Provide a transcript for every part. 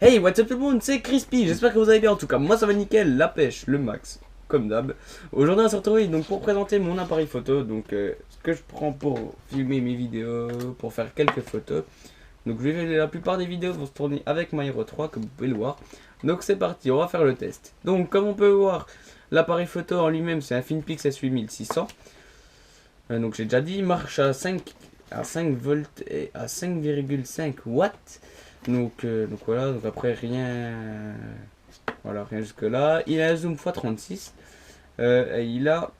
Hey, what's up tout le monde, c'est Crispy, j'espère que vous allez bien. En tout cas, moi ça va nickel, la pêche, le max, comme d'hab. Aujourd'hui on se retrouve donc pour présenter mon appareil photo, donc ce que je prends pour filmer mes vidéos, pour faire quelques photos. Donc la plupart des vidéos vont se tourner avec ma Hero 3 comme vous pouvez le voir. Donc c'est parti, on va faire le test. Donc comme on peut voir, l'appareil photo en lui-même c'est un Finpix S8600. Donc j'ai déjà dit, il marche à 5 volts et à 5,5 watts. Donc voilà, donc après voilà, rien jusque là. Il a un zoom x36. Et il a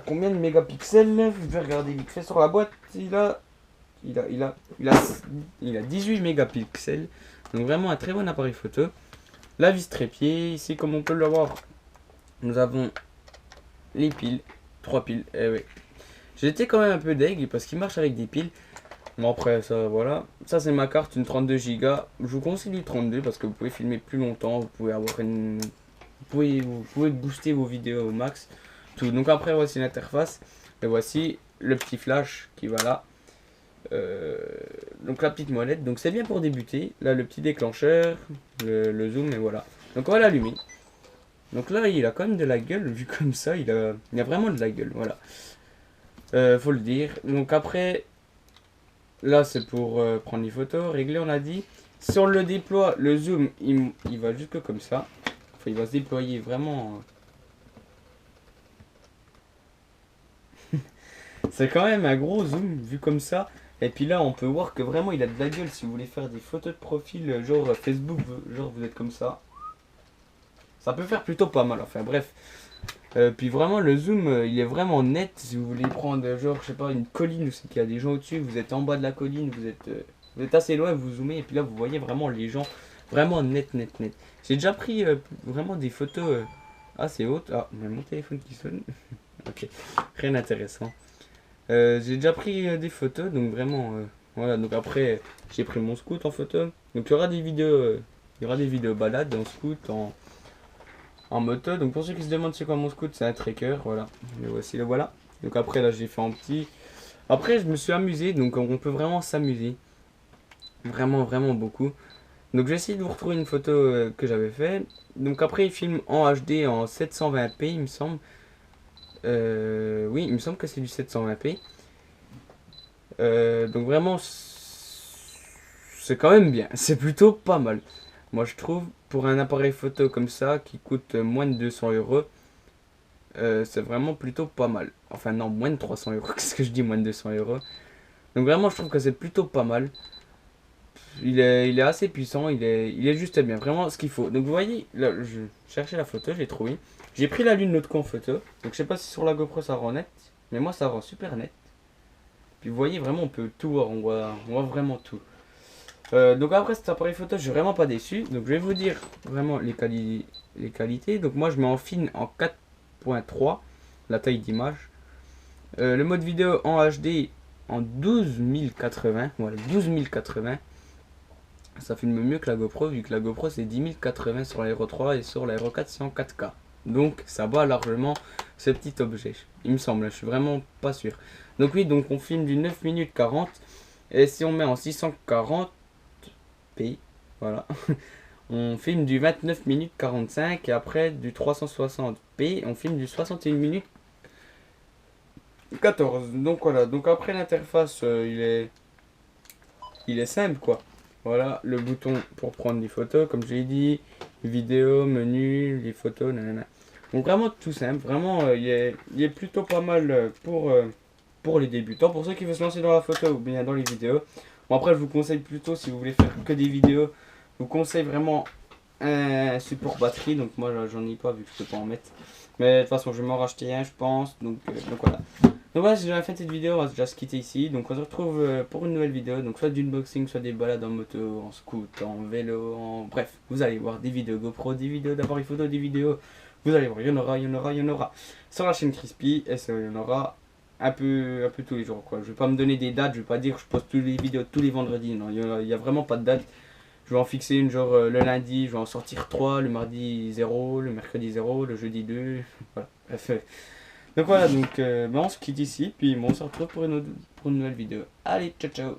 combien de mégapixels? Je vais regarder vite fait sur la boîte. Il a 18 mégapixels. Donc vraiment un très bon appareil photo. La vis trépied, ici comme on peut le voir, nous avons les piles, 3 piles. Ouais. J'étais quand même un peu deg parce qu'il marche avec des piles. Bon après ça voilà, ça c'est ma carte, une 32 Go. Je vous conseille du 32 parce que vous pouvez filmer plus longtemps, vous pouvez booster vos vidéos au max. Tout. Donc après voici l'interface et voici le petit flash qui va là. Donc la petite molette, donc c'est bien pour débuter. Là le petit déclencheur, le zoom et voilà. Donc on va l'allumer. Donc là il a quand même de la gueule, vu comme ça il a vraiment de la gueule, voilà. Faut le dire. Donc après là, c'est pour prendre les photos. Régler, on a dit. Si on le déploie, le zoom, il va jusque comme ça. Enfin, il va se déployer vraiment. C'est quand même un gros zoom vu comme ça. Et puis là, on peut voir que vraiment, il a de la gueule. Si vous voulez faire des photos de profil, genre Facebook, genre vous êtes comme ça. Ça peut faire plutôt pas mal. Enfin, bref. Puis vraiment, le zoom, il est vraiment net. Si vous voulez prendre, genre, je sais pas, une colline, c'est qu'il y a des gens au-dessus, vous êtes en bas de la colline, vous êtes assez loin, vous zoomez, et puis là, vous voyez vraiment les gens, vraiment net, net, net. J'ai déjà pris vraiment des photos assez hautes. Ah, mais mon téléphone qui sonne. Ok, rien d'intéressant. J'ai déjà pris des photos, donc vraiment, voilà. Donc après, j'ai pris mon scoot en photo. Donc il y aura des vidéos, balades en scoot, en moto. Donc pour ceux qui se demandent c'est quoi mon scoot, c'est un trekker, voilà. Et voici le voilà. Donc après là j'ai fait en petit. Après je me suis amusé, donc on peut vraiment s'amuser. Vraiment vraiment beaucoup. Donc j'ai essayé de vous retrouver une photo que j'avais fait. Donc après il filme en HD en 720p il me semble. Oui il me semble que c'est du 720p. Donc vraiment c'est quand même bien. C'est plutôt pas mal. Moi je trouve pour un appareil photo comme ça qui coûte moins de 200 €. C'est vraiment plutôt pas mal. Enfin non, moins de 300 €. Qu'est-ce que je dis, moins de 200 €. Donc vraiment, je trouve que c'est plutôt pas mal. Il est assez puissant, il est juste bien. Vraiment ce qu'il faut. Donc vous voyez, là, je cherchais la photo, j'ai trouvé. J'ai pris la lune de con photo. Donc je sais pas si sur la GoPro ça rend net. Mais moi ça rend super net. Puis vous voyez, vraiment on peut tout voir. On voit vraiment tout. Donc après cet appareil photo, je suis vraiment pas déçu. Donc je vais vous dire vraiment les qualités. Donc moi je mets en fine en 4.3 la taille d'image. Le mode vidéo en HD en 12080. Voilà, 12080. Ça filme mieux que la GoPro, vu que la GoPro c'est 10080 sur l'Aero 3 et sur l'Aero 4 c'est en 4K. Donc ça bat largement ce petit objet. Il me semble, je suis vraiment pas sûr. Donc oui, donc on filme du 9 minutes 40. Et si on met en 640p, voilà, on filme du 29 minutes 45 et après du 360p, on filme du 61 minutes 14. Donc voilà, donc après l'interface, il est simple quoi. Voilà, le bouton pour prendre des photos, comme je l'ai dit, vidéo, menu, les photos, nanana. Donc vraiment tout simple, vraiment il est plutôt pas mal pour les débutants, pour ceux qui veulent se lancer dans la photo ou bien dans les vidéos. Bon après je vous conseille plutôt, si vous voulez faire que des vidéos, je vous conseille vraiment un support batterie, donc moi j'en ai pas vu que je peux pas en mettre. Mais de toute façon je vais m'en racheter un je pense, donc voilà. Donc voilà, si j'avais fait cette vidéo, on va déjà se quitter ici. Donc on se retrouve pour une nouvelle vidéo. Donc soit d'unboxing, soit des balades en moto, en scoot, en vélo, bref. Vous allez voir des vidéos GoPro, des vidéos d'appareil photo, des vidéos. Vous allez voir, il y en aura, il y en aura, il y en aura. Sur la chaîne Crispy, et ça, il y en aura un peu tous les jours quoi. Je vais pas me donner des dates, je vais pas dire que je poste toutes les vidéos tous les vendredis. Non, il y a vraiment pas de date. Je vais en fixer une genre le lundi, je vais en sortir 3, le mardi 0, le mercredi 0, le jeudi 2. Voilà, bref. Donc voilà, donc on se quitte ici, puis on se retrouve pour une nouvelle vidéo. Allez, ciao ciao.